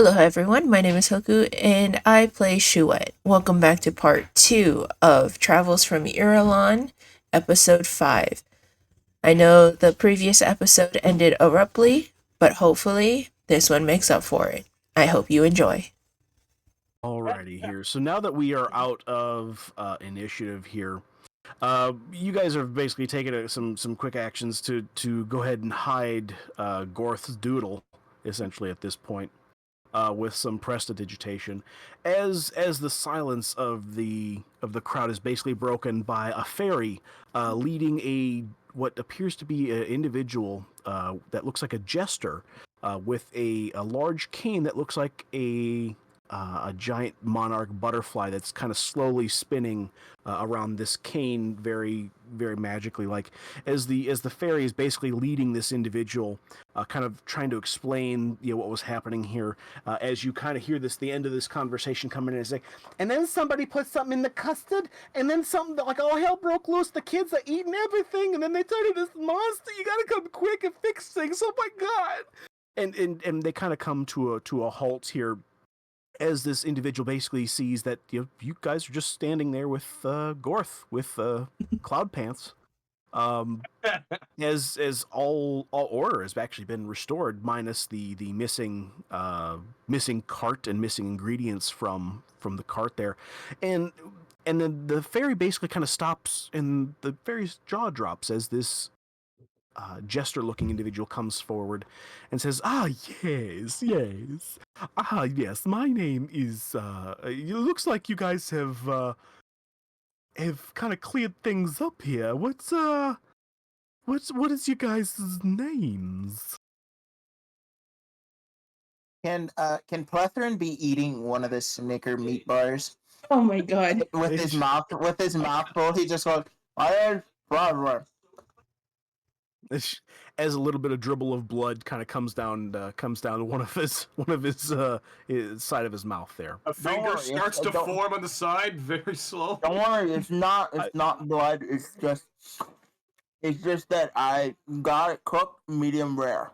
Hello everyone, my name is Hoku and I play Shuet. Welcome back to part 2 of Travels from Irulan, episode 5. I know the previous episode ended abruptly, but hopefully this one makes up for it. I hope you enjoy. Alrighty here. So now that we are out of initiative here, you guys are basically taking some quick actions to go ahead and hide Gorth's doodle, essentially at this point, with some prestidigitation, as the silence of the crowd is basically broken by a fairy leading what appears to be an individual that looks like a jester with a large cane that looks like a giant monarch butterfly that's kind of slowly spinning around this cane very magically, like as the fairy is basically leading this individual, kind of trying to explain what was happening here. As you kind of hear the end of this conversation coming in, it's like, and then somebody put something in the custard, and then something like all hell broke loose. The kids are eating everything, and then they turn into this monster. You gotta come quick and fix things. Oh my god! And they kind of come to a halt here as this individual basically sees that you guys are just standing there with Gorth with Cloud Pants. As all order has actually been restored, minus the missing cart and missing ingredients from the cart there, and then the fairy basically kind of stops, and the fairy's jaw drops as this jester-looking individual comes forward and says, "Ah, yes, yes. Ah, yes. My name is. It looks like you guys have kind of cleared things up here. What is you guys' names?" Can Plethrin be eating one of the Snicker meat bars Oh my god. with his mouth full? He just goes, "I had flour." As a little bit of dribble of blood kind of comes down one of his side of his mouth there. A finger worry, starts to don't- form on the side, very slow. Don't worry, it's not blood. It's just that I got it cooked medium rare.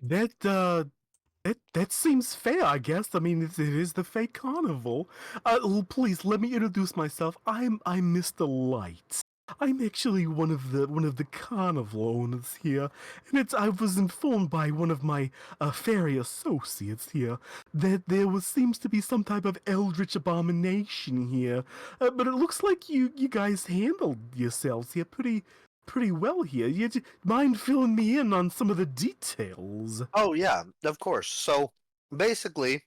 That seems fair, I guess. I mean, it is the fake carnival. Please let me introduce myself. I'm Mr.Light. I'm actually one of the carnival owners here, and I was informed by one of my fairy associates here that seems to be some type of eldritch abomination here. But it looks like you guys handled yourselves here pretty well here. You mind filling me in on some of the details? Oh yeah, of course. So basically,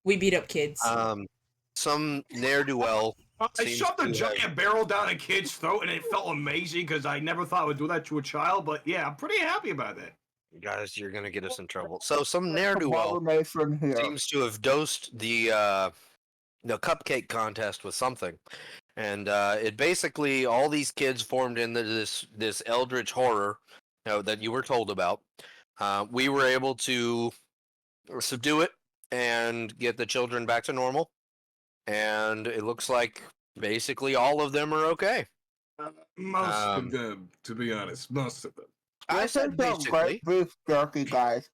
We beat up kids. some ne'er-do-well. I seems shoved a to giant have- barrel down a kid's throat, and it felt amazing because I never thought I would do that to a child. But yeah, I'm pretty happy about that. Guys, you're gonna get us in trouble. So some ne'er-do-well Abomination here. seems to have dosed the cupcake contest with something, and it basically all these kids formed into this eldritch horror, that you were told about. We were able to subdue it and get the children back to normal, and it looks like basically all of them are okay. Most Um, of them, to be honest, most of them. I This said is some basically. great beef jerky, guys.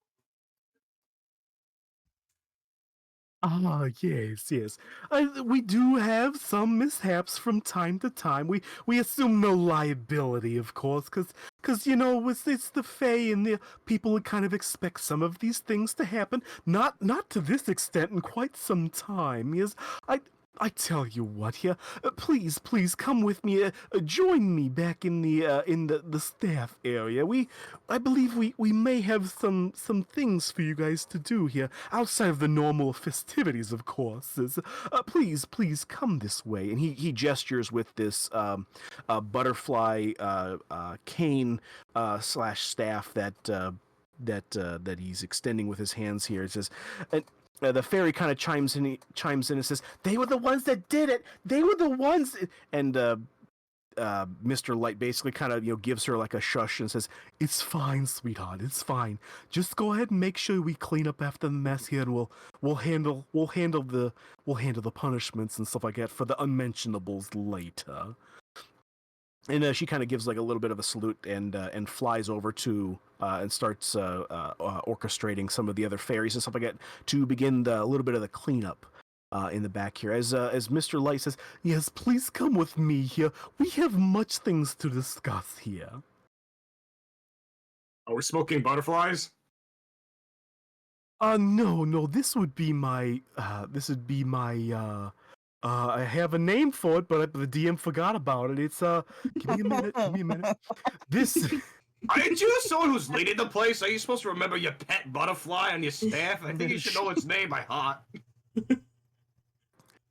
Ah, yes. We do have some mishaps from time to time. We assume no liability, of course, because it's the Fae, and the people would kind of expect some of these things to happen. Not to this extent in quite some time. Yes, I tell you what here. Please come with me. Join me back in the staff area. I believe we may have some things for you guys to do here outside of the normal festivities, of course. Please come this way. And he gestures with this butterfly cane slash staff that he's extending with his hands here. It says. The fairy kind of chimes in and says, "They were the ones that did it. They were the ones." And Mr.Light basically kind of gives her like a shush and says, "It's fine, sweetheart. It's fine. Just go ahead and make sure we clean up after the mess here, and we'll handle the punishments and stuff like that for the unmentionables later." And she kind of gives like a little bit of a salute and flies over to and starts orchestrating some of the other fairies and stuff like that to begin a little bit of the cleanup in the back here. As Mr. Light says, "Yes, please come with me here. We have much things to discuss here." Are we smoking butterflies? No. This would be my. I have a name for it, but the DM forgot about it. It's Give me a minute. Give me a minute. This. Aren't you someone who's leading the place? Are you supposed to remember your pet butterfly on your staff? I think you should know its name by heart.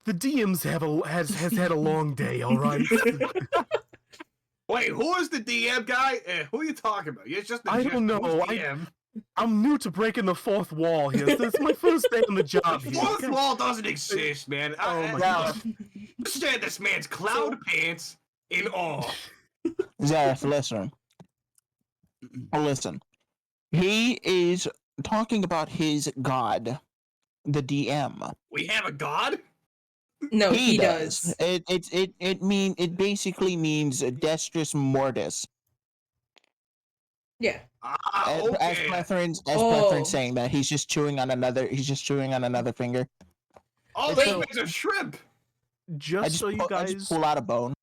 The DM's has had a long day. All right. Wait, who is the DM guy? Who are you talking about? You're just the I don't know. DM. I'm new to breaking the fourth wall here. So it's my first day on the job The here. fourth wall doesn't exist, man. Oh my God. Understand this man's cloud pants in awe. Zareth, listen. Listen. He is talking about his god, the DM. We have a god? No, he does. It basically means dexterous mortis. Yeah. As Okay. Plethren's saying that he's just chewing on another finger. Oh, Wait. this man's a shrimp. Just so you I just guys. pull out a bone.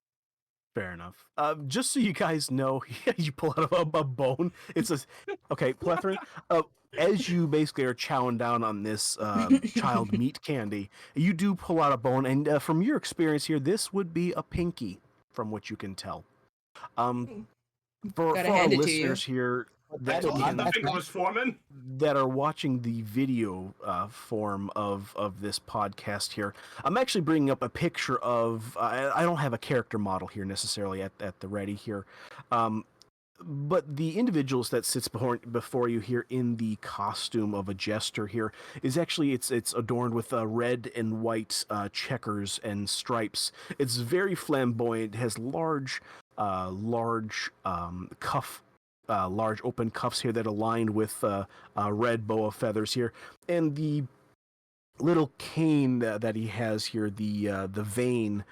Fair enough. Just so you guys know, you pull out a bone. It's a okay, Plethora. As you basically are chowing down on this child meat candy, you do pull out a bone, and from your experience here, this would be a pinky, from what you can tell. For Gotta our hand it to listeners here that Told you can, the finger was forming. that are watching the video form of this podcast here, I'm actually bringing up a picture of. I don't have a character model here necessarily at the ready here, but the individuals that sits before you here in the costume of a jester here is actually it's adorned with red and white checkers and stripes. It's very flamboyant. It has large cuff. Large open cuffs here that align with red boa feathers here, and the little cane that he has here, the vein,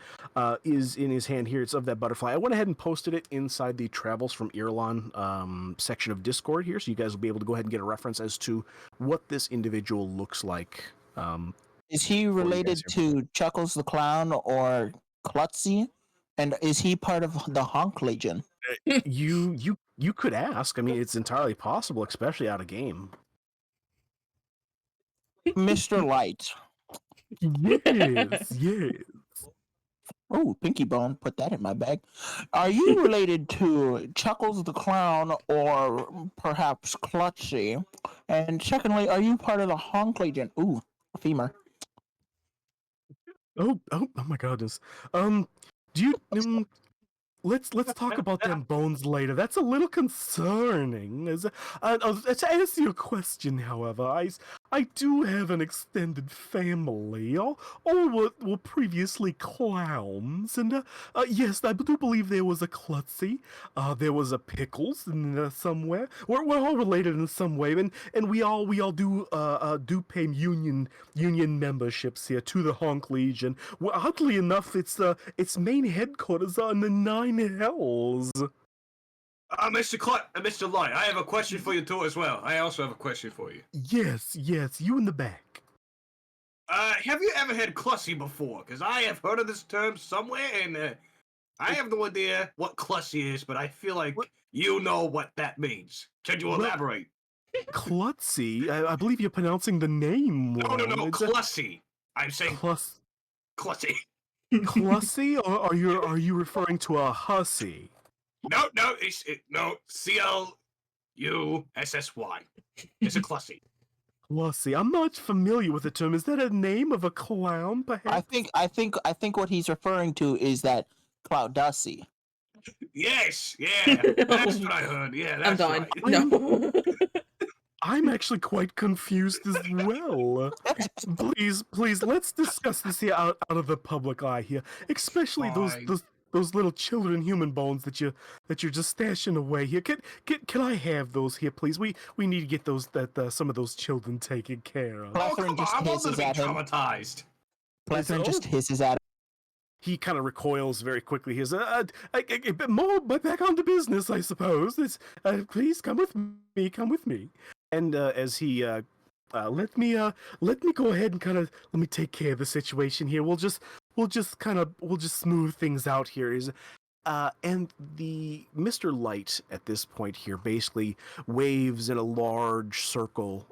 is in his hand here. It's of that butterfly. I went ahead and posted it inside the Travels from Irulan section of Discord here, so you guys will be able to go ahead and get a reference as to what this individual looks like. Is he related to Chuckles the Clown or Klutzy? And is he part of the Honk Legion? You could ask. I mean, it's entirely possible, especially out of game. Mr. Light. Yes. Oh, pinky bone. Put that in my bag. Are you related to Chuckles the Clown or perhaps Klutzy? And secondly, are you part of the Honk Legion? Ooh, a femur. Oh my goodness. Do you let's talk about them bones later. That's a little concerning. To answer your question, however, I do have an extended family. All were previously clowns, and yes, I do believe there was a Klutzy. There was a Pickles in somewhere. We're all related in some way, and we all do pay union memberships here to the Honk Legion. Well, oddly enough, its main headquarters are in the Nine Hells. Mr. Light, I have a question for you too as well. I also have a question for you. Yes, you in the back. Have you ever had Clussy before? Because I have heard of this term somewhere, and I have no idea what Clussy is, but I feel like you know what that means. Could you elaborate? Klutzy? I believe you're pronouncing the name wrong. No, Clussy. I'm saying Clussy. Clussy. Or are you referring to a hussy? No, CLUSSY. It's a Clussy. Clussy. I'm not familiar with the term. Is that a name of a clown, perhaps? I think what he's referring to is that Cloudussy. Yes, yeah, that's what I heard. Yeah, that's I'm done. right. No. I'm actually quite confused as well. Please, let's discuss this here out of the public eye here, especially those little children human bones that you're just stashing away here. Can I have those here, please? We need to get those some of those children taken care of. Oh, come on, I'm old to be traumatized. Plethrin just hisses at him. he kind of recoils very quickly. He says, more back on to business, I suppose. Please come with me, come with me. And as he, let me go ahead and kind of, let me take care of the situation here. We'll just smooth things out here. And the Mr.Light at this point here basically waves in a large circle,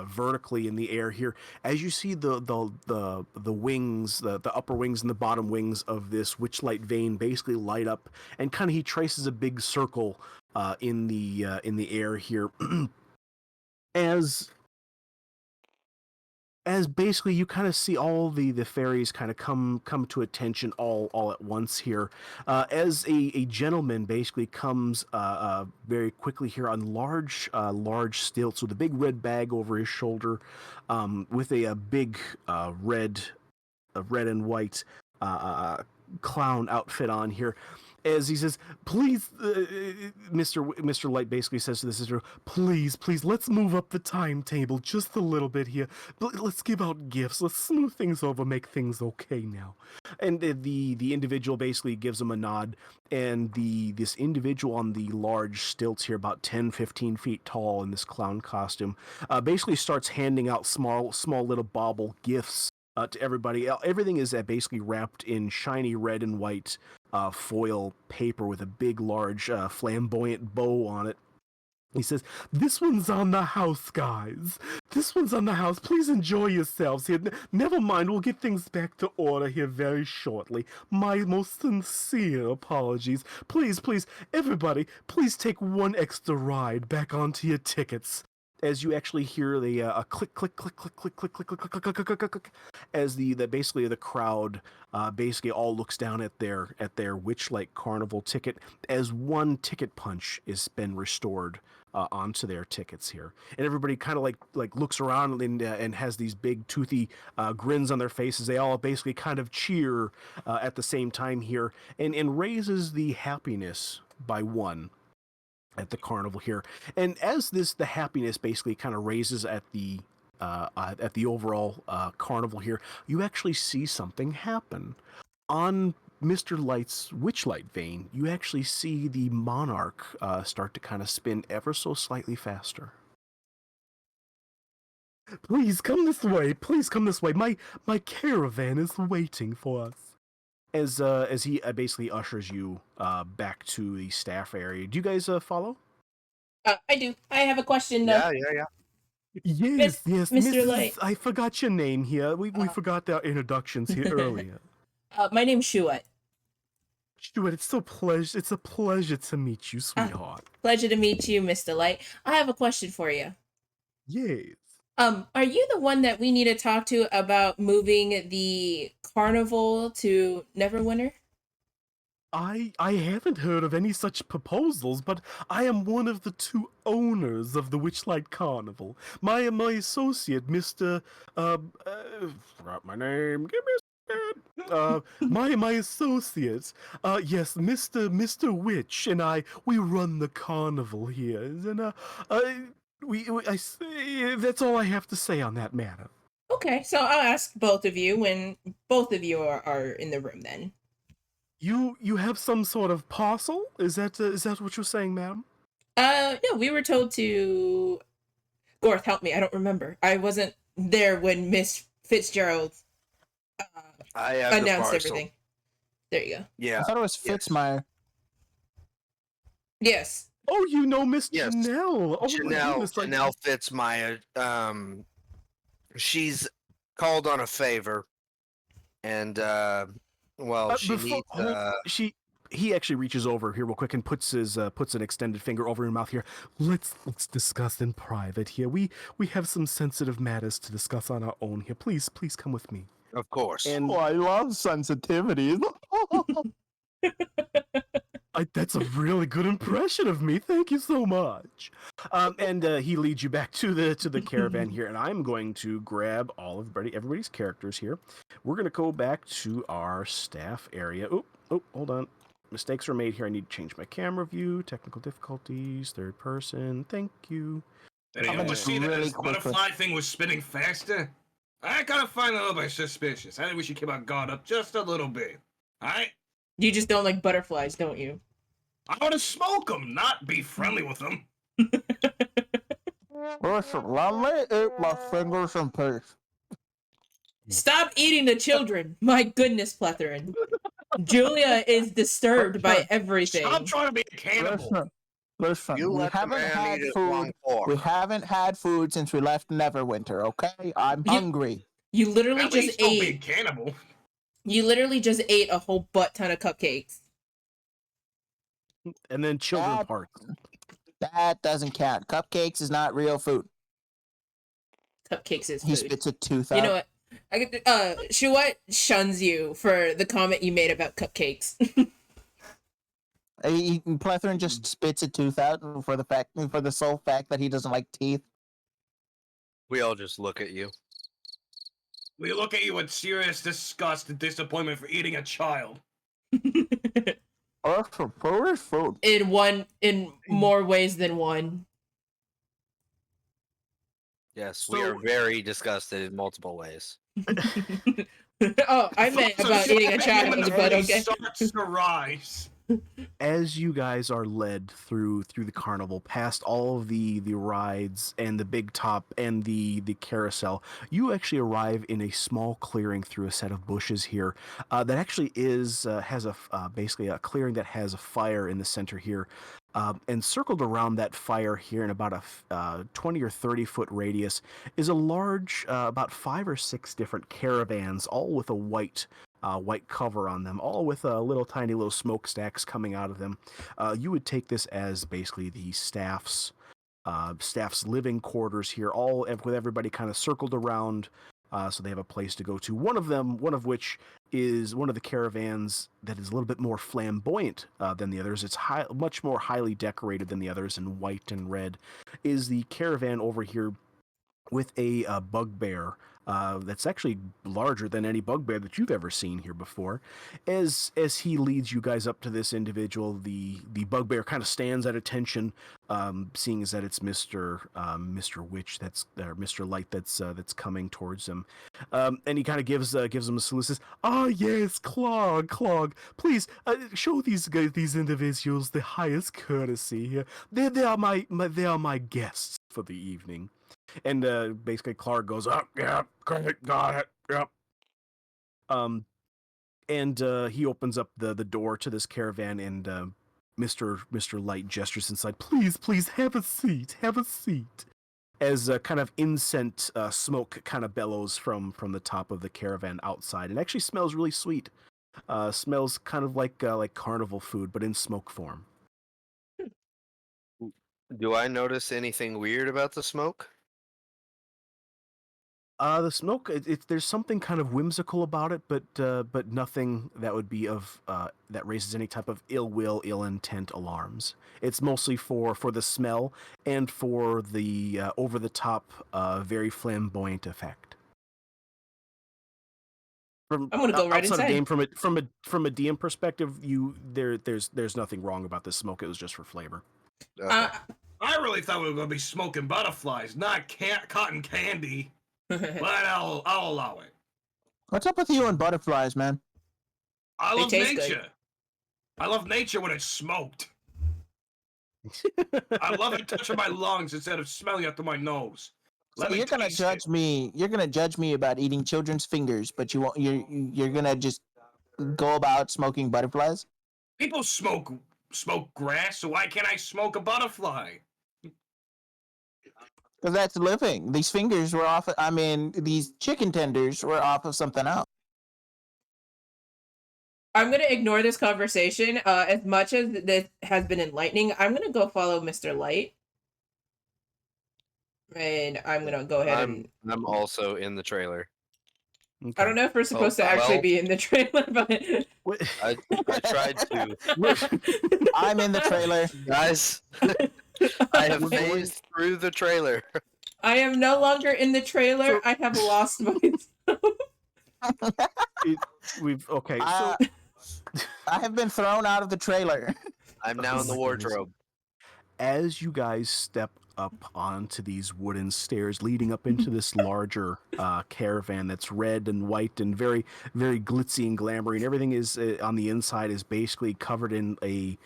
vertically in the air here, as you see the wings, the upper wings and the bottom wings of this Whichlight vane basically light up, and kind of he traces a big circle in the air here, as basically you kind of see all the fairies kind of come to attention all at once here, as a gentleman basically comes very quickly here on large stilts with a big red bag over his shoulder, with a big red and white clown outfit on here. As he says, please, Mr. Light basically says to the sister, please, let's move up the timetable just a little bit here. Let's give out gifts. Let's smooth things over, make things okay now. And the individual basically gives him a nod, and this individual on the large stilts here, about 10, 15 feet tall in this clown costume, basically starts handing out small little bauble gifts to everybody. Everything is basically wrapped in shiny red and white foil paper with a big, large, flamboyant bow on it. He says, this one's on the house, guys. This one's on the house. Please enjoy yourselves here. Never mind, we'll get things back to order here very shortly. My most sincere apologies. Please, everybody, please take one extra ride back onto your tickets. As you actually hear the click, click, click, click, click, click, click, click, click, click, click, click, as basically the crowd basically all looks down at their Whichlight Carnival ticket, as one ticket punch has been restored onto their tickets here, and everybody kind of like looks around and has these big toothy grins on their faces. They all basically kind of cheer at the same time here, and raises the happiness by one at the carnival here. And as the happiness basically kind of raises at the overall carnival here, you actually see something happen. On Mr. Light's Whichlight vane, you actually see the monarch start to kind of spin ever so slightly faster. Please come this way. Please come this way. My caravan is waiting for us. As he basically ushers you back to the staff area. Do you guys follow? I do. I have a question. Yeah. Yes, Mr. Light. I forgot your name here. We forgot our introductions here earlier. My name's Shuet. Stuart, it's a pleasure to meet you, sweetheart. Pleasure to meet you, Mr. Light. I have a question for you. Yes. Are you the one that we need to talk to about moving the carnival to Neverwinter? I haven't heard of any such proposals, but I am one of the two owners of the Whichlight Carnival. My associate, Mr. Forgot my name. Give me a second. My associate, yes, Mr. Witch and I, we run the carnival here, and I say that's all I have to say on that matter. Okay, so I'll ask both of you when both of you are in the room then. You have some sort of parcel? Is that what you're saying, madam? No, we were told to... Gorth, help me, I don't remember. I wasn't there when Miss Fitzgerald announced everything. There you go. Yeah. I thought it was Fitzmeyer. Yes. Oh, you know Miss Yes. Janelle. Oh, Janelle Fitzmeyer. She's called on a favor, and she needs. He actually reaches over here real quick and puts an extended finger over your mouth here. Let's discuss in private here. We have some sensitive matters to discuss on our own here. Please come with me. Of course. And I love sensitivities. that's a really good impression of me. Thank you so much. And he leads you back to the caravan here, and I'm going to grab everybody's characters here. We're going to go back to our staff area. Oh, hold on. Mistakes were made here. I need to change my camera view. Technical difficulties. Third person. Thank you. Did anyone see that this butterfly thing was spinning faster? I kind of find it a little bit suspicious. I think we should keep our guard up just a little bit. Alright? You just don't like butterflies, don't you? I want to smoke them, not be friendly with them. Listen, let me eat my fingers in peace. Stop eating the children. My goodness, Plethrin. Julia is disturbed by everything. Stop trying to be a cannibal. Listen, You we let the haven't man had eat it food. long fork. We haven't had food since we left Neverwinter, okay? I'm hungry. You literally At just least don't be a ate. cannibal. You literally just ate a whole butt ton of cupcakes. And then children That- parts. That doesn't count. Cupcakes is not real food. Cupcakes is He food. spits a tooth out. You know what? Shuat shuns you for the comment you made about cupcakes. Plethrin just spits a tooth out for the sole fact that he doesn't like teeth. We all just look at you. We look at you with serious disgust and disappointment for eating a child. Also, food is food. in more ways than one. Yes, we So- are very disgusted in multiple ways. Oh, I meant So about eating a child, human but face okay. starts to rise. As you guys are led through the carnival, past all of the rides and the big top and the carousel, you actually arrive in a small clearing through a set of bushes here that actually has basically a clearing that has a fire in the center here. And circled around that fire here in about a 20 or 30 foot radius is a large, about 5 or 6 different caravans, all with a white cover on them, all with little tiny little smokestacks coming out of them. You would take this as basically the staff's living quarters here, all with everybody kind of circled around, so they have a place to go to. One of which is one of the caravans that is a little bit more flamboyant than the others. It's much more highly decorated than the others in white and red. Is the caravan over here with a bugbear that's actually larger than any bugbear that you've ever seen here before. As he leads you guys up to this individual, the bugbear kind of stands at attention, seeing as that it's Mr. Witch Mr. Light that's coming towards him, and he kind of gives him a salute. Says, "Ah, yes, Clog, please show these individuals the highest courtesy. They are my guests for the evening." And basically Clark goes, "Oh, yeah, great, got it, yep." And he opens up the door to this caravan, and Mr. Light gestures inside. Please, have a seat. As kind of incense smoke kind of bellows from the top of the caravan outside. It actually smells really sweet. Smells kind of like carnival food, but in smoke form. Do I notice anything weird about the smoke? The smoke, there's something kind of whimsical about it, but nothing that would be of that raises any type of ill will, ill intent alarms. It's mostly for the smell and for the over the top, very flamboyant effect. I'm gonna go right outside inside. of game, from a DM perspective, there's nothing wrong about this smoke. It was just for flavor. Okay. I really thought we were going to be smoking butterflies, not cotton candy. But I'll allow it. What's up with you and butterflies, man? I They love taste nature. good. I love nature when it's smoked. I love it touching my lungs instead of smelling it through my nose. So Let me you're gonna taste judge it. me. You're gonna judge me about eating children's fingers, but you won't. You're gonna just go about smoking butterflies. People smoke grass, so why can't I smoke a butterfly? Because that's living. These fingers were off. I mean, these chicken tenders were off of something else. I'm gonna ignore this conversation. As much as this has been enlightening, I'm gonna go follow Mr. Light. And I'm gonna go ahead and I'm also in the trailer. I don't know if we're supposed to actually well- be in the trailer, but I tried to. I'm in the trailer. Guys, I have phased through the trailer. I am no longer in the trailer. I have lost myself. Okay. I have been thrown out of the trailer. I'm now in the wardrobe. As you guys step up onto these wooden stairs leading up into this larger caravan that's red and white and very, very glitzy and glamoury. And everything is on the inside is basically covered in a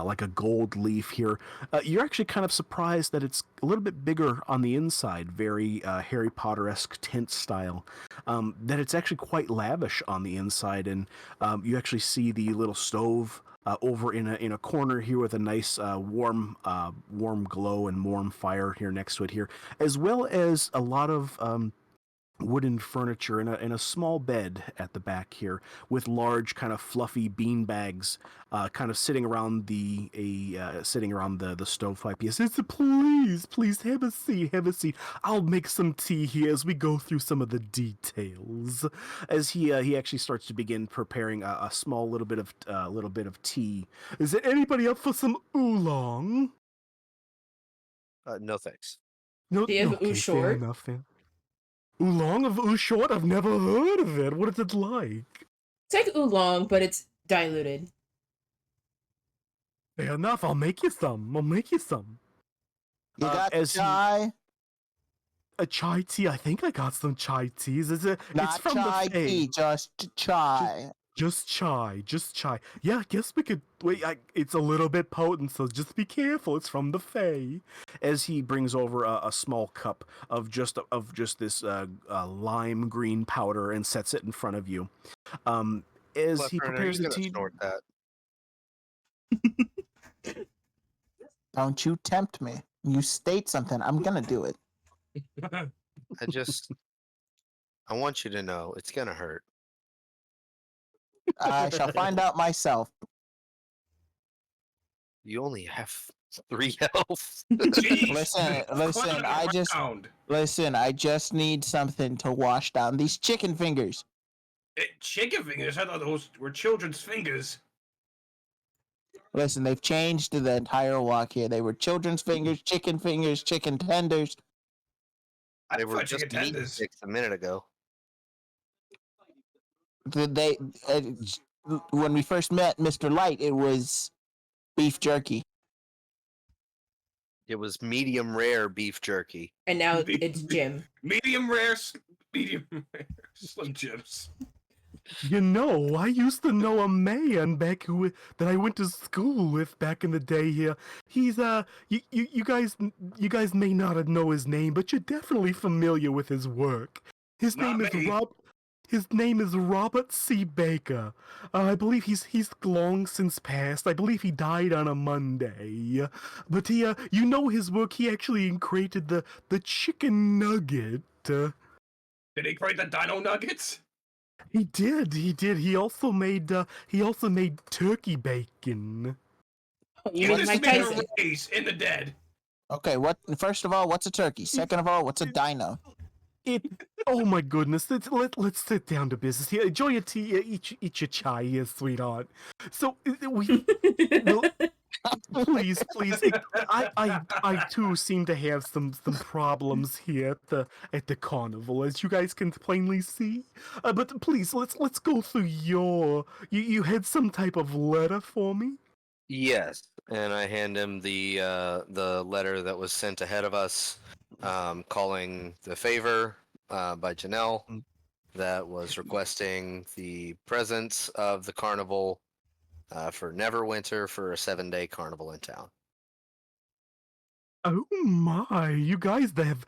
like a gold leaf here. You're actually kind of surprised that it's a little bit bigger on the inside, very Harry Potter-esque tent style. That it's actually quite lavish on the inside, and you actually see the little stove over in a corner here with a nice warm glow and warm fire here next to it here, as well as a lot of wooden furniture and a small bed at the back here with large kind of fluffy bean bags kind of sitting around the stovepipe. He says, please have a seat. I'll make some tea here as we go through some of the details. As he actually starts to begin preparing a small little bit of tea. Is there anybody up for some oolong? No thanks. No, Do you have okay, fair short? enough. Oolong of short? I've never heard of it. What is it like? It's like oolong, but it's diluted. Fair enough. I'll make you some. You got as he- chai? A chai tea. I think I got some chai teas. It's Not from chai the Fae. tea, just chai. Just chai. Yeah, I guess we could wait. It's a little bit potent, so just be careful. It's from the Fae. As he brings over a small cup of just this lime green powder and sets it in front of you. As he Fluffer, are prepares you the gonna tea. snort that? Don't you tempt me. You state something, I'm gonna do it. I want you to know it's gonna hurt. I shall find out myself. You only have 3 health. Jeez. Listen, I just need something to wash down these chicken fingers. Chicken fingers? I thought those were children's fingers. Listen, they've changed the entire walk here. They were children's fingers, chicken tenders. They I were thought just chicken meat tenders. sticks a minute ago. They when we first met Mr.Light, it was beef jerky. It was medium rare beef jerky. And now it's Jim. Medium rare Slim Jims. You know, I used to know a man that I went to school with back in the day here. He's you guys may not know his name, but you're definitely familiar with his work. His name is Robert C. Baker. I believe he's long since passed. I believe he died on a Monday. But you know his work. He actually created the chicken nugget. Did he create the Dino Nuggets? He did. He also made turkey bacon. You He mean Mike just made a Tyson? raise in the dead. Okay, first of all, what's a turkey? Second of all, what's a dino? Oh my goodness! Let's sit down to business here. Enjoy your tea. Eat your chai here, sweetheart. So please. I too seem to have some problems here at the carnival, as you guys can plainly see. But please, let's go through you had some type of letter for me. Yes, and I hand him the letter that was sent ahead of us, calling the favor by Janelle, that was requesting the presence of the carnival for Neverwinter for a 7-day carnival in town. Oh my, you guys have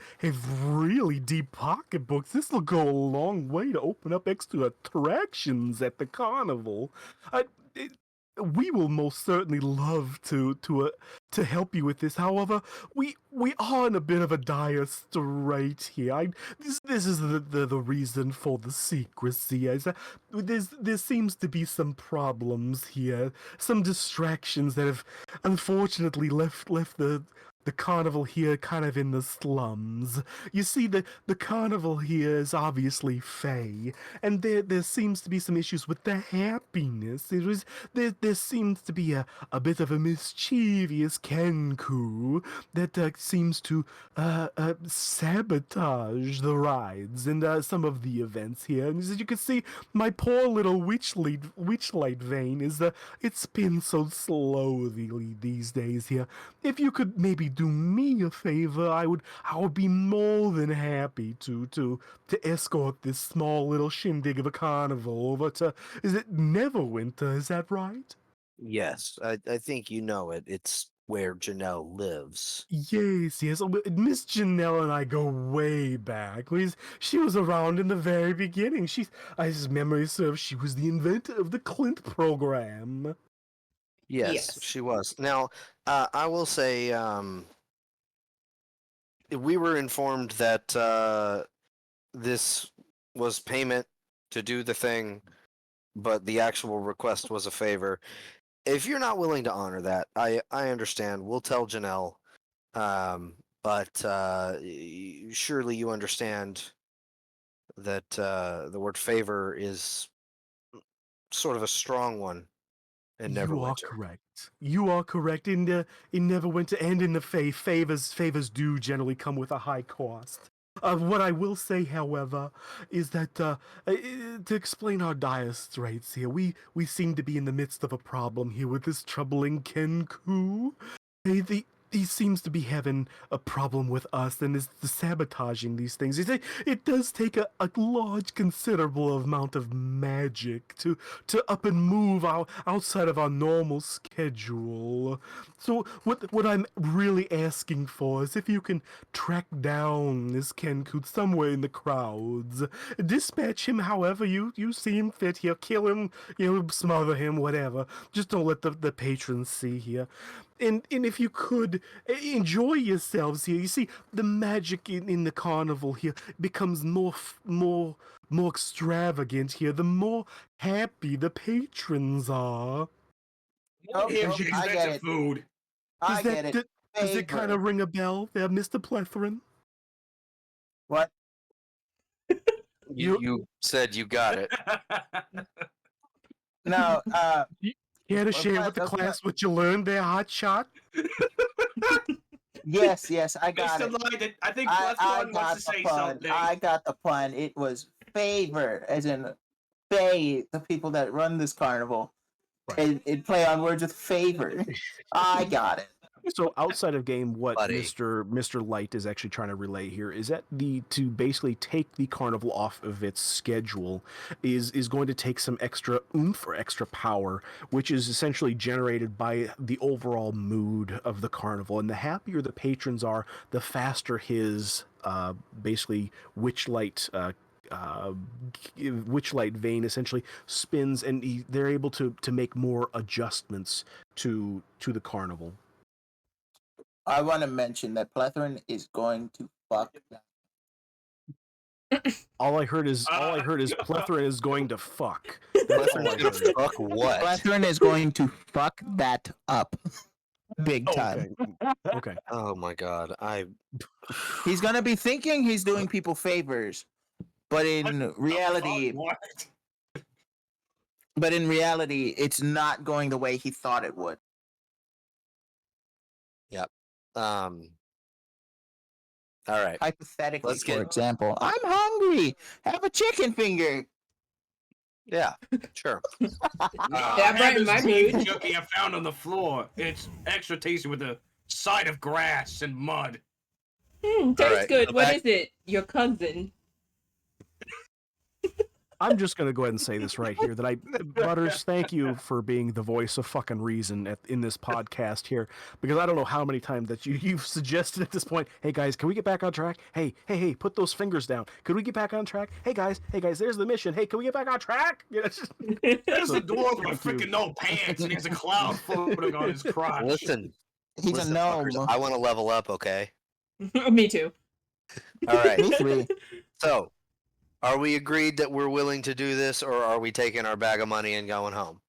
really deep pocketbooks. This will go a long way to open up extra attractions at the carnival. We will most certainly love to help you with this. However, we are in a bit of a dire strait here. This is the reason for the secrecy. There seems to be some problems here, some distractions that have unfortunately left the carnival here kind of in the slums. You see, the carnival here is obviously fey, and there seems to be some issues with the happiness. There seems to be a bit of a mischievous Kenku that seems to sabotage the rides and some of the events here. And as you can see, my poor little witchlight vein is it spins so slowly these days here. If you could maybe do me a favor, I would be more than happy to escort this small little shindig of a carnival over to, is it Neverwinter, is that right? Yes, I think you know it. It's where Janelle lives. Yes, yes. Miss Janelle and I go way back. She was around in the very beginning. As memory serves, she was the inventor of the Clint program. Yes, she was. Now, I will say, we were informed that this was payment to do the thing, but the actual request was a favor. If you're not willing to honor that, I understand. We'll tell Janelle. But surely you understand that the word favor is sort of a strong one in You are Neverwinter. correct. You are correct. In Neverwinter and in the favors do generally come with a high cost. What I will say, however, is that to explain our dire straits here, we seem to be in the midst of a problem here with this troubling Kenku. He seems to be having a problem with us and is sabotaging these things. It does take a large, considerable amount of magic to up and move outside of our normal schedule. So what I'm really asking for is if you can track down this Kenku somewhere in the crowds, dispatch him however you seem fit here, kill him, smother him, whatever. Just don't let the patrons see here. And if you could enjoy yourselves here, you see the magic in the carnival here becomes more extravagant here. The more happy the patrons are. Handshakes, I that's get a it. food. I get it. Does it kind of ring a bell there, Mr. Plethrin? What? You said you got it. No, Care to share with the class what you learned there, hotshot? yes, I got Mr. it. Light, I think I Plethron got wants to the say pun. something. I got the pun. It was favor, as in Faye, the people that run this carnival. Right. It play on words with favor. I got it. So outside of game, what Buddy. Mr. Light is actually trying to relay here is that to basically take the carnival off of its schedule is going to take some extra oomph or extra power, which is essentially generated by the overall mood of the carnival. And the happier the patrons are, the faster his basically Whitchlight vein essentially spins, and they're able to make more adjustments to the carnival. I want to mention that Plethrin is going to fuck that. All I heard is Plethora is going to fuck. Plethrin's gonna fuck what? Plethrin is going to fuck that up. Big time. Okay. Oh my god, He's gonna be thinking he's doing people favors, but in reality, it's not going the way he thought it would. all right. Hypothetically, Let's get- for example, I'm hungry. Have a chicken finger. Yeah, sure. That brightened my mood. Junkie I found on the floor. It's extra tasty with a side of grass and mud. Tastes right, good. What back- is it? Your cousin. I'm just gonna go ahead and say this right here that Butters, thank you for being the voice of fucking reason in this podcast here, because I don't know how many times that you've suggested at this point, hey guys, can we get back on track? Hey, put those fingers down. Could we get back on track? Hey guys, there's the mission. Hey, can we get back on track? You know, just, There's a dwarf with Thank you. freaking no pants and he has a cloud floating on his crotch. Listen, He's a gnome. fuckers, I want to level up, okay? Me too. All right. Me three. So, are we agreed that we're willing to do this, or are we taking our bag of money and going home?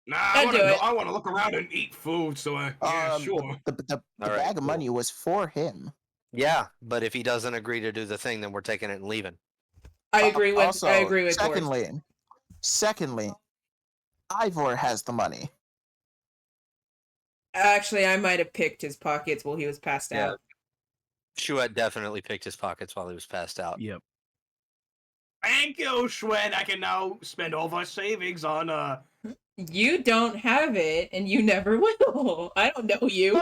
Nah, I'd do it. I want to look around and eat food. So yeah, sure. The All right, bag of cool. money was for him. Yeah, but if he doesn't agree to do the thing, then we're taking it and leaving. I agree with. Also, I agree with. Boris. Secondly, Ivor has the money. Actually, I might have picked his pockets while he was passed Yeah. out. Shuet definitely picked his pockets while he was passed out. yep. Thank you, Shwed. I can now spend all of our savings on You don't have it, and you never will. I don't know you.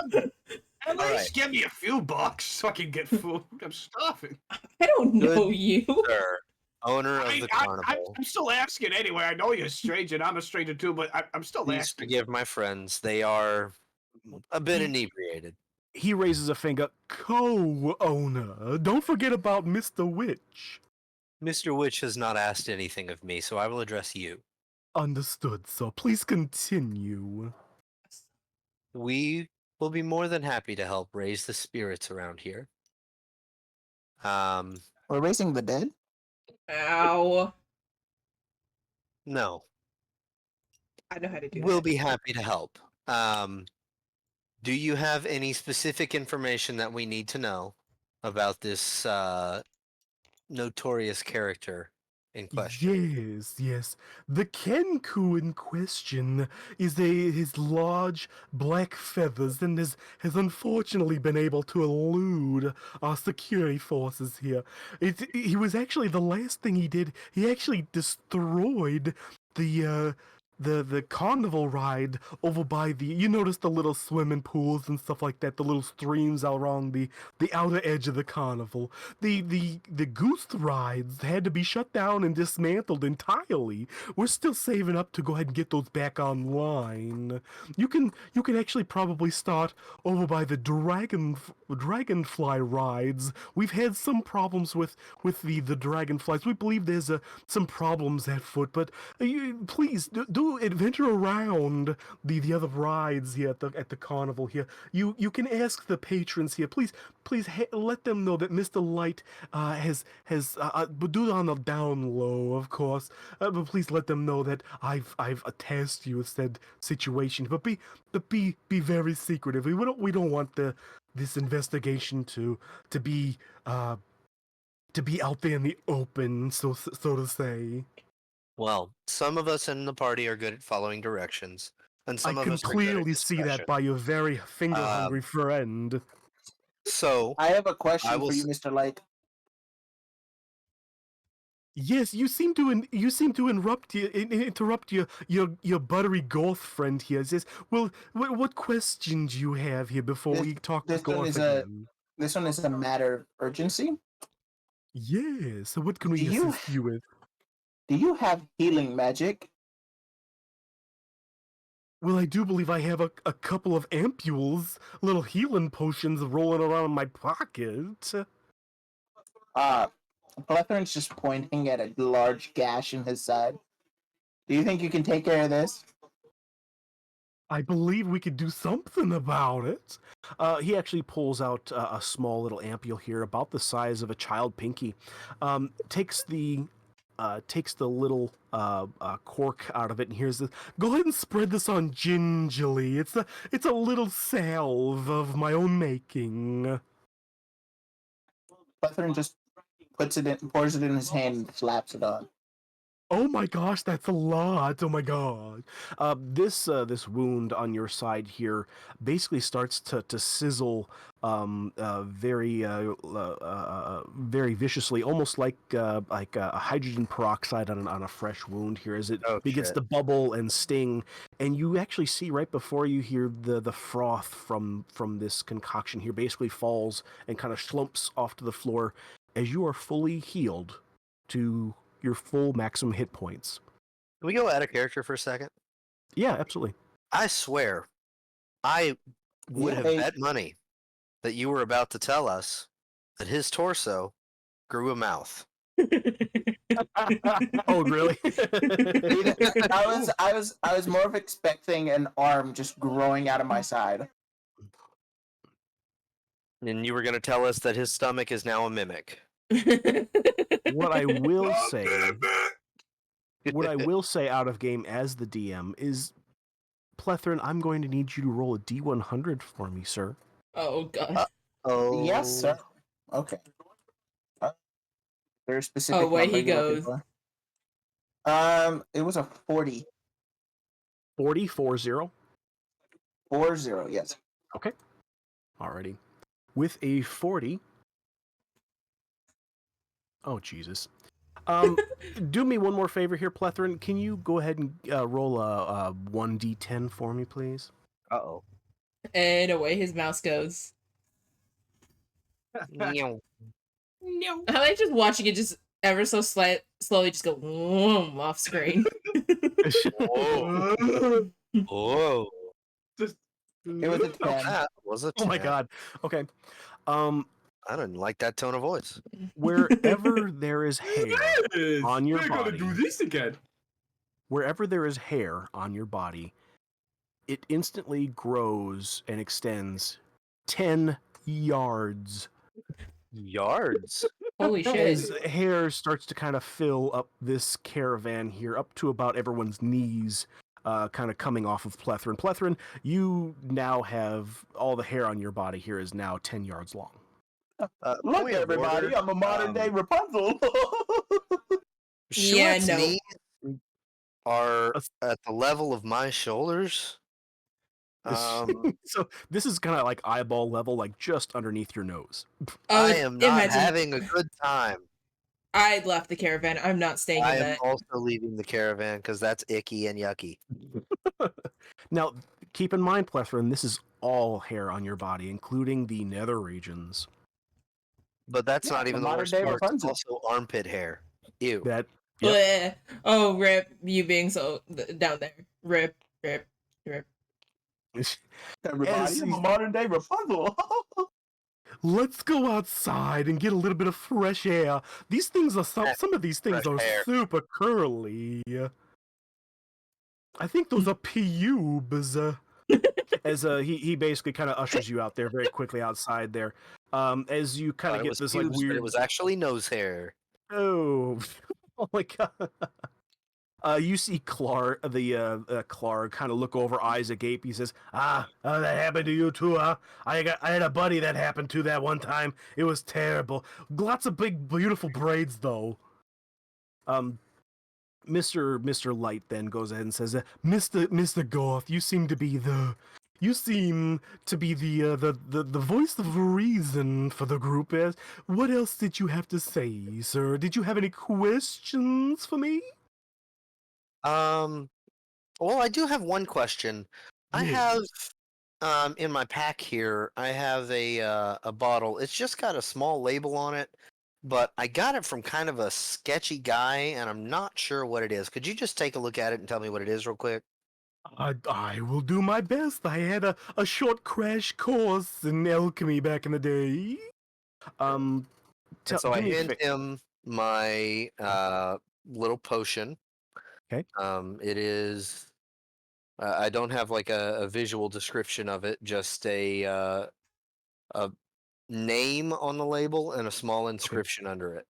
At All least give me a few bucks so I can get food. I'm starving. I don't know Good. you. Sir, owner of the carnival. I'm still asking anyway. I know you're a stranger, and I'm a stranger too, but I'm still Please asking. forgive my friends. They are a bit inebriated. He raises a finger. Co-owner. Don't forget about Mr. Witch. Mr. Witch has not asked anything of me, so I will address you. Understood, so please continue. We will be more than happy to help raise the spirits around here. We're raising the dead? Ow. No, I know how to do we'll that. be happy to help. Do you have any specific information that we need to know about this notorious character in question? Yes. The Kenku in question is his large black feathers and has unfortunately been able to elude our security forces here. He was actually the last thing he did. He actually destroyed the carnival ride over by you notice the little swimming pools and stuff like that, the little streams along the outer edge of the carnival. The goose rides had to be shut down and dismantled entirely. We're still saving up to go ahead and get those back online. You can actually probably start over by the dragonfly rides. We've had some problems with the dragonflies. We believe there's some problems at foot, but please do adventure around the other rides here at the carnival here. You can ask the patrons here. Please let them know that Mr. Light has do it on the down low, of course. But please let them know that I've attached you with said situation. But be very secretive. We don't want this investigation to be out there in the open, so to say. Well, some of us in the party are good at following directions, and some I of can us are good at clearly see that discretion. by your very finger-hungry friend. So, I have a question will for you, Mr. Light. Yes, you seem to interrupt your buttery goth friend here. Says, well, what questions do you have here before we talk to This one Goth is again? This one is a matter of urgency. Yes. So what can we Do you- assist you with? Do you have healing magic? Well, I do believe I have a couple of ampules, little healing potions rolling around in my pocket. Plethorn's just pointing at a large gash in his side. Do you think you can take care of this? I believe we could do something about it. He actually pulls out a small little ampule here, about the size of a child pinky. Takes the little cork out of it, and here's the. Go ahead and spread this on gingerly. It's a little salve of my own making. Plethorn just puts it in, pours it in his hand, and slaps it on. Oh my gosh, that's a lot. Oh my god. This wound on your side here basically starts to sizzle very very viciously, almost like a hydrogen peroxide on a fresh wound here as it begins to bubble and sting, and you actually see right before you here the froth from this concoction here basically falls and kind of slumps off to the floor as you are fully healed to your full maximum hit points. Can we go out of character for a second? Yeah, absolutely. I swear, I would have bet money that you were about to tell us that his torso grew a mouth. Oh, really? I was more of expecting an arm just growing out of my side. And you were going to tell us that his stomach is now a mimic. What I will say out of game as the DM is, Plethrin, I'm going to need you to roll a D100 for me, sir. Oh god. Oh. Yes, sir. Okay. There's a specific. Oh, away he number you're looking goes. for? It was a 40. 40. 40, yes. Okay. Alrighty. With a 40. Oh, Jesus. Do me one more favor here, Plethrin. Can you go ahead and roll a 1d10 for me, please? Uh-oh. And away his mouse goes. Meow. No. I like just watching it just ever so slowly just go whoom, off screen. Whoa. Whoa. Just It was a 10. That was a Oh my 10. god. Okay. Um, I didn't like that tone of voice. wherever there is hair Yes, on your we're gonna body, do this again. wherever there is hair on your body, it instantly grows and extends 10 yards. Yards. Holy As shit. hair starts to kind of fill up this caravan here, up to about everyone's knees, kind of coming off of Plethrin. Plethrin, you now have all the hair on your body here is now 10 yards long. Look, Point of everybody, order, I'm a modern day Rapunzel. Yeah, Shuet's no. knees are That's- at the level of my shoulders. So this is kind of like eyeball level, like just underneath your nose. Oh, I am not imagine having a good time. I left the caravan. I'm not staying I in am that. also leaving the caravan because that's icky and yucky. Now, keep in mind, Plethrin, this is all hair on your body, including the nether regions. But that's Yeah, not the even the modern worst day part. It's Rapunzel. also armpit hair. Ew. That Yep. Bleh. Oh, rip, you being so down there. Rip, rip, rip. Everybody, I'm a modern day Rapunzel. Let's go outside and get a little bit of fresh air. These things are some of these things Fresh are hair. super curly. I think those are pubes. As he basically kind of ushers you out there very quickly outside there. As you kind Thought of it get was this pubes, like but weird. it was actually nose hair. Oh, oh my god. You see Clark, Clark, kind of look over, eyes agape. He says, that happened to you too, huh? I had a buddy that happened to that one time. It was terrible. Lots of big, beautiful braids, though. Mr. Light then goes ahead and says, Mr. Goth, you seem to be the the voice of reason for the group. What else did you have to say, sir? Did you have any questions for me? Well, I do have one question. I Yes. have in my pack here, I have a bottle. It's just got a small label on it, but I got it from kind of a sketchy guy, and I'm not sure what it is. Could you just take a look at it and tell me what it is real quick? I will do my best. I had a short crash course in alchemy back in the day. And so I Give me a hand him my little potion. Okay. It is. I don't have like a visual description of it, just a name on the label and a small inscription under it.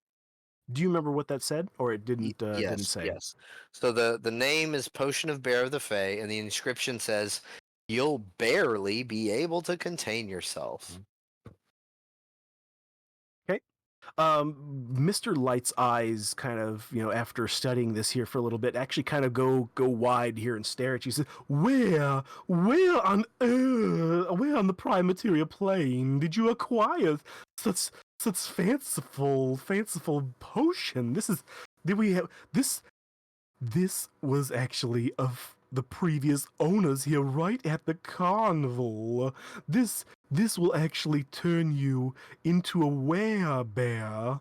Do you remember what that said, or it didn't Yes, say? yes. So the name is Potion of Bear of the Fae, and the inscription says, "You'll barely be able to contain yourself." Okay. Mr. Light's eyes kind of, after studying this here for a little bit, actually kind of go wide here and stare at you. Says, where on earth, where on the prime material plane did you acquire such fanciful potion? Did we have this? This was actually of the previous owners here, right at the carnival. This will actually turn you into a werebear.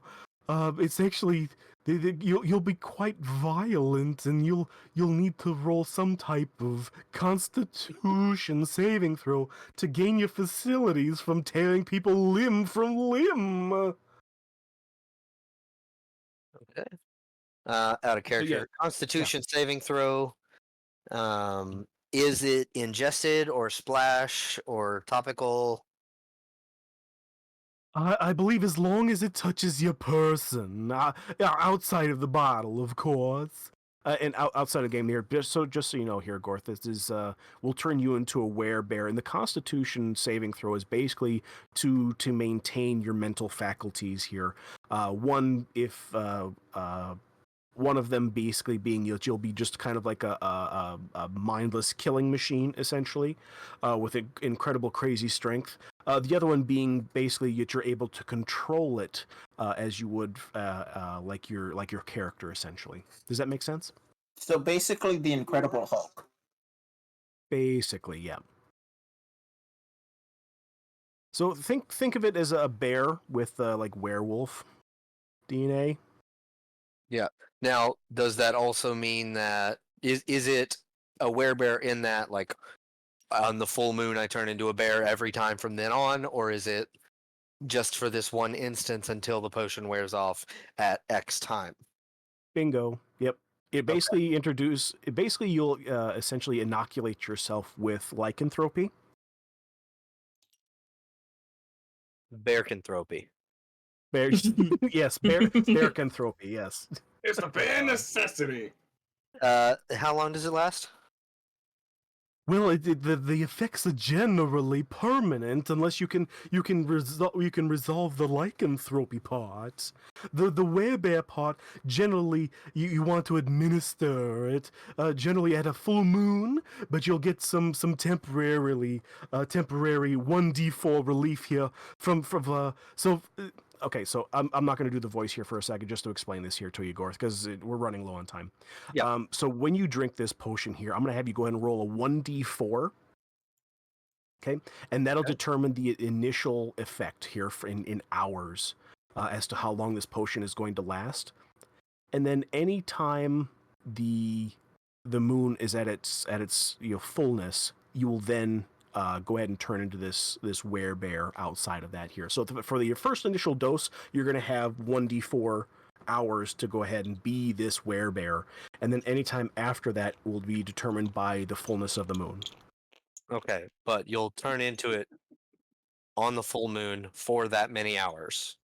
It's actually you'll be quite violent, and you'll need to roll some type of Constitution saving throw to gain your facilities from tearing people limb from limb. Okay. Out of So character. yeah, Constitution saving throw. Is it ingested or splash or topical? I believe as long as it touches your person, outside of the bottle, of course, and outside of the game here. Just so you know, here, Gorth, this is will turn you into a werebear, and the Constitution saving throw is basically to maintain your mental faculties here. One of them basically being you'll be just kind of like a mindless killing machine, essentially, with incredible crazy strength. The other one being basically that you're able to control it as you would like your character, essentially. Does that make sense? So basically, the Incredible Hulk. Basically, yeah. So think of it as a bear with like werewolf DNA. Yeah. Now, does that also mean that is it a werebear in that like on the full moon I turn into a bear every time from then on, or is it just for this one instance until the potion wears off at X time? Bingo. Yep. It Okay. basically you'll essentially inoculate yourself with lycanthropy. Bearcanthropy. Bear, yes, bearcanthropy. Yes. It's the bare necessity. How long does it last? Well, the effects are generally permanent unless you can resolve the lycanthropy part. The werebear part generally you want to administer it generally at a full moon, but you'll get some temporary 1d4 relief here from okay, so I'm not going to do the voice here for a second just to explain this here to you, Gorth, because we're running low on time. Yeah. So when you drink this potion here, I'm going to have you go ahead and roll a 1d4. Okay, and that'll determine the initial effect here in hours as to how long this potion is going to last. And then anytime the moon is at its fullness, you will then go ahead and turn into this werebear outside of that here. So for your first initial dose, you're going to have 1d4 hours to go ahead and be this werebear, and then anytime after that will be determined by the fullness of the moon. Okay, but you'll turn into it on the full moon for that many hours.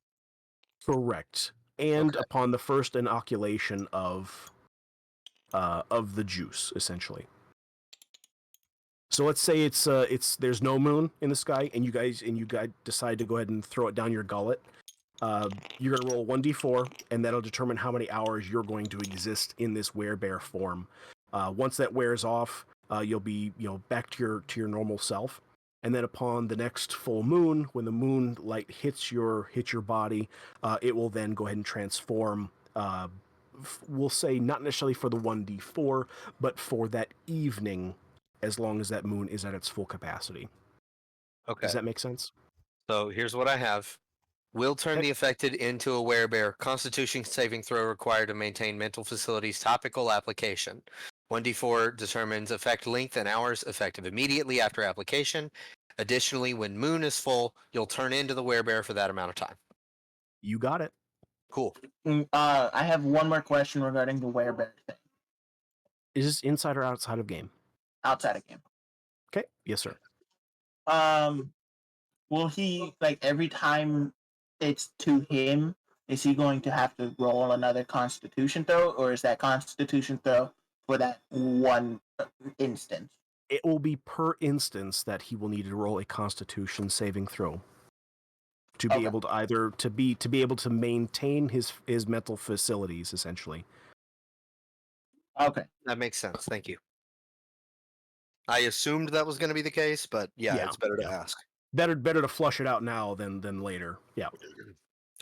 Correct. And Okay. upon the first inoculation of the juice, essentially. So let's say it's there's no moon in the sky, and you guys decide to go ahead and throw it down your gullet. You're gonna roll 1d4, and that'll determine how many hours you're going to exist in this werebear form. Once that wears off, you'll be back to your normal self. And then upon the next full moon, when the moonlight hits your body, it will then go ahead and transform. We'll say not necessarily for the 1d4, but for that evening, as long as that moon is at its full capacity. Okay. Does that make sense? So here's what I have. Will turn the affected into a werebear. Constitution saving throw required to maintain mental facilities. Topical application. 1d4 determines effect length and hours effective immediately after application. Additionally, when moon is full, you'll turn into the werebear for that amount of time. You got it. Cool. I have one more question regarding the werebear thing. Is this inside or outside of game? Outside of game. Okay. Yes, sir. Will he, like, every time it's to him, is he going to have to roll another Constitution throw, or is that Constitution throw for that one instance? It will be per instance that he will need to roll a Constitution saving throw to be able to to be able to maintain his mental facilities, essentially. Okay. That makes sense. Thank you. I assumed that was going to be the case, but yeah, it's better to ask. Better to flush it out now than later. Yeah.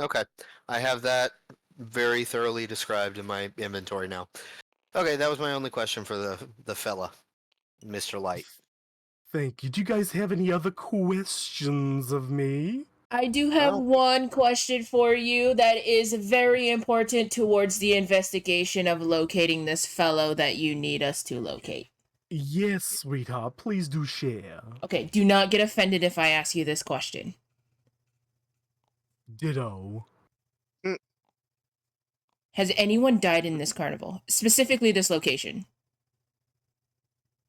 Okay. I have that very thoroughly described in my inventory now. Okay, that was my only question for the fella, Mr.Light. Thank you. Do you guys have any other questions of me? I do have one question for you that is very important towards the investigation of locating this fellow that you need us to locate. Yes, sweetheart. Please do share. Okay, do not get offended if I ask you this question. Ditto. Has anyone died in this carnival? Specifically this location?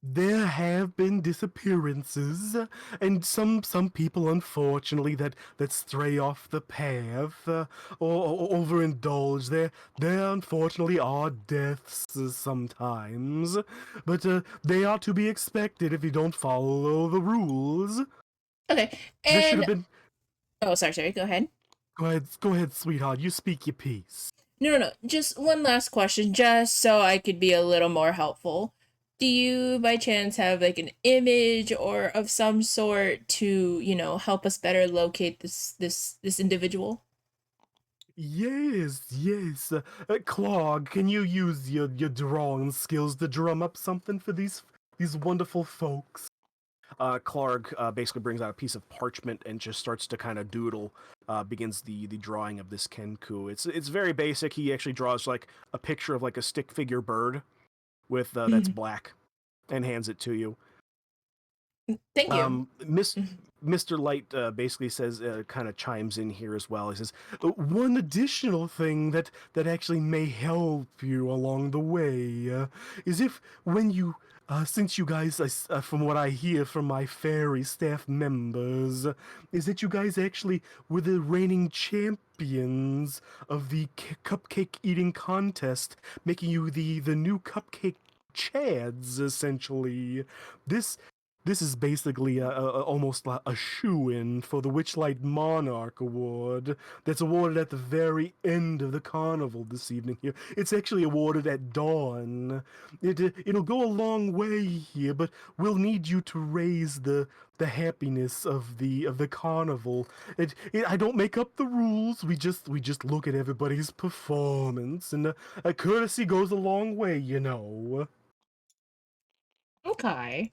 There have been disappearances, and some people, unfortunately, that stray off the path or overindulge. There unfortunately are deaths sometimes, but they are to be expected if you don't follow the rules. Okay, There should and... have been... Oh, sorry, go ahead. Go ahead, sweetheart. You speak your piece. No. Just one last question, just so I could be a little more helpful. Do you, by chance, have, like, an image or of some sort to, help us better locate this individual? Yes. Clog, can you use your drawing skills to drum up something for these wonderful folks? Clark basically brings out a piece of parchment and just starts to kind of doodle, begins the drawing of this Kenku. It's very basic. He actually draws like a picture of like a stick figure bird with that's black, and hands it to you. Thank you. Mr. Light basically says, kind of chimes in here as well. He says, one additional thing that actually may help you along the way is if when you, since you guys, from what I hear from my fairy staff members, is that you guys actually were the reigning champions of the cupcake eating contest, making you the new cupcake chads, essentially. This is basically almost like a shoe-in for the Whichlight Monarch Award that's awarded at the very end of the carnival this evening here. It's actually awarded at dawn. It'll go a long way here, but we'll need you to raise the happiness of the carnival. I don't make up the rules. We just look at everybody's performance, and courtesy goes a long way, you know. Okay.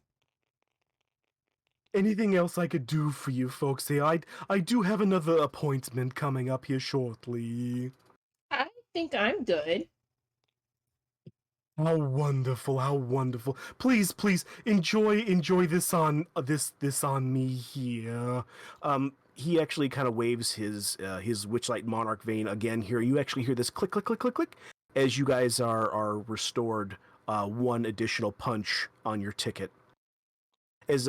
Anything else I could do for you folks here? I do have another appointment coming up here shortly. I think I'm good. How wonderful, how wonderful. Please, please, enjoy this on this on me here. He actually kind of waves his Witchlight Monarch vein again here. You actually hear this click, click, click, click, click, as you guys are restored one additional punch on your ticket. As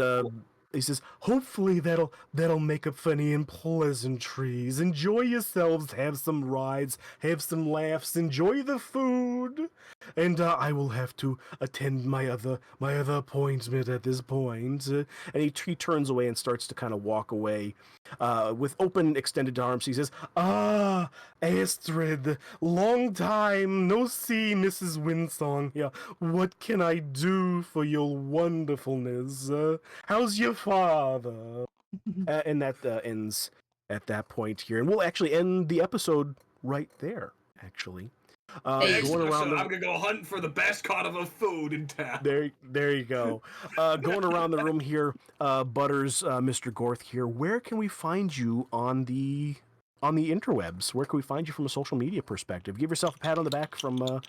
he says, hopefully that'll make up for any unpleasantries. Enjoy yourselves, have some rides, have some laughs, enjoy the food. And I will have to attend my other appointment at this point. And he turns away and starts to kind of walk away with open, extended arms. He says, "Ah, Astrid, long time no see, Mrs. Winsong. Yeah, what can I do for your wonderfulness? How's your father?" And that ends at that point here, and we'll actually end the episode right there. Actually, Next going around episode, I'm gonna go hunt for the best carnival food in town. there you go. Going around the room here, Butters, Mr. Gorth here. Where can we find you on the interwebs? Where can we find you from a social media perspective? Give yourself a pat on the back from a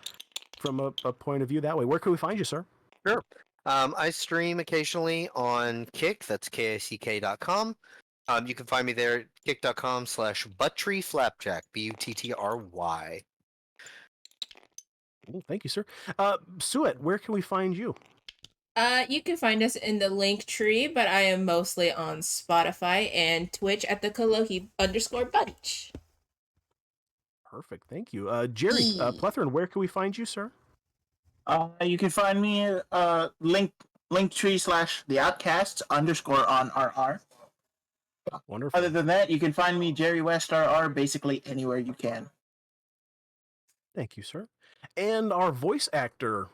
point of view that way. Where can we find you, sir? Sure. I stream occasionally on Kick. That's kick.com. You can find me there at kick.com/buttryflapjack. Buttry. Oh, thank you, sir. Suet, where can we find you? You can find us in the link tree, but I am mostly on Spotify and Twitch at the Kalohi_bunch. Perfect, thank you. Jerry, Plethrin, where can we find you, sir? You can find me linktree/the outcasts _ on RR. Wonderful. Other than that, you can find me Jerry West RR basically anywhere you can. Thank you, sir. And our voice actor,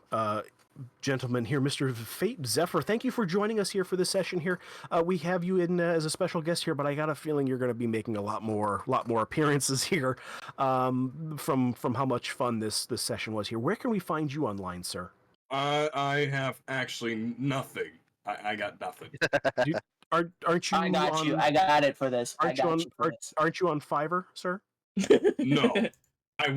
gentleman here, Mr. Fate Zephyr. Thank you for joining us here for this session here. We have you in as a special guest here, but I got a feeling you're going to be making a lot more appearances here from how much fun this session was here. Where can we find you online, sir? I have actually nothing. I got nothing. Aren't you? I got you. I got it for this. Aren't you on Fiverr, sir? No. I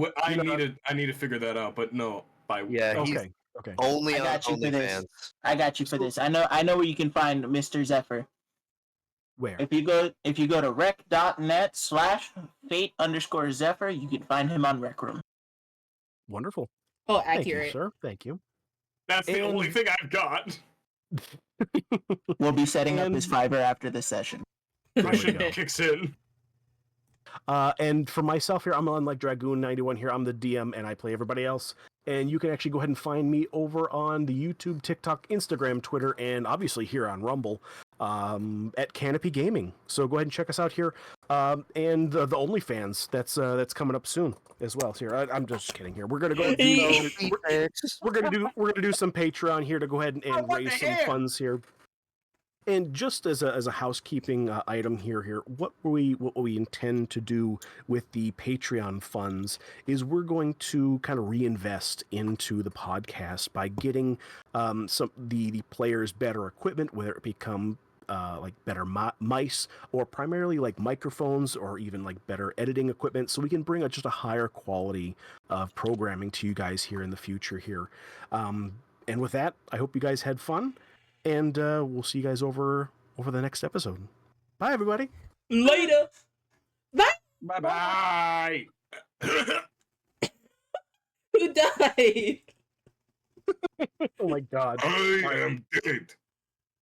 need to figure that out, but no. Okay. Only I on got you for this. OnlyFans. I got you for this. I know where you can find Mr. Zephyr. Where? If you go to rec.net/fate_Zephyr, you can find him on Rec Room. Wonderful. Oh, Thank accurate. you, sir. Thank you. That's the only thing I've got. We'll be setting up his Fiverr after this session. Russian kicks in. And for myself here, I'm on like Dragoon91 here. I'm the DM and I play everybody else. And you can actually go ahead and find me over on the YouTube, TikTok, Instagram, Twitter, and obviously here on Rumble at Canopy Gaming. So go ahead and check us out here. And the OnlyFans that's coming up soon as well. So here, I'm just kidding here. We're gonna go do we're gonna do some Patreon here to go ahead and raise some funds here. And just as a housekeeping item here, what we intend to do with the Patreon funds is we're going to kind of reinvest into the podcast by getting some the players better equipment, whether it become like better mice or primarily like microphones or even like better editing equipment, so we can bring just a higher quality of programming to you guys here in the future here. And with that, I hope you guys had fun. And we'll see you guys over the next episode. Bye, everybody. Later. Bye. Bye bye. Who died? Oh my God. I am dead.